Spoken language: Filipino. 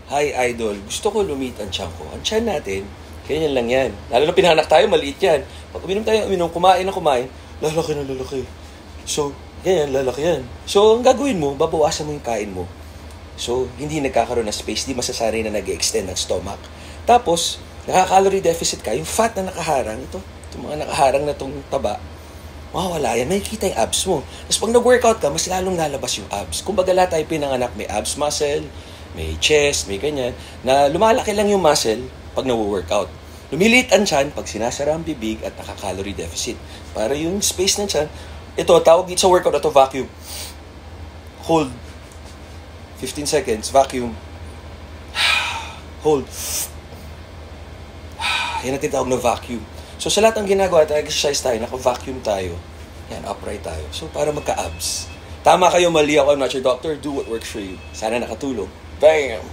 Hi, idol. Gusto ko lumit ang tiyan ko. Ang tiyan natin, ganyan lang yan. Lalo na pinanak tayo, maliit yan. Pag uminom, kumain na kumain, lalaki na lalaki. So, ganyan, lalaki yan. So, ang gagawin mo, babawasan mo yung kain mo. So, hindi nagkakaroon ng space, di masasanay na nag-extend ng stomach. Tapos, nakaka-calorie deficit ka, yung fat na nakaharang, itong mga nakaharang na itong taba, mawawala yan, makikita yung abs mo. Tapos pag nag-workout ka, mas lalong lalabas yung abs. Kumbaga lahat tayo pinanganak, may abs muscle, may chest, may ganyan, na lumalaki lang yung muscle pag nag-workout. Lumiliit ang tiyan pag sinasara ang bibig at naka-calorie deficit. Para yung space ng tiyan, ito, tawag dito sa workout na to, vacuum. Hold. 15 seconds, vacuum. Hold. Yan ang tinatawag na vacuum. So sa lahat ng ginagawa tayo, exercise tayo, naka-vacuum tayo. Yan, upright tayo. So para magka-abs. Tama kayo, mali ako, I'm not your doctor. Do what works for you. Sana nakatulong. Bam!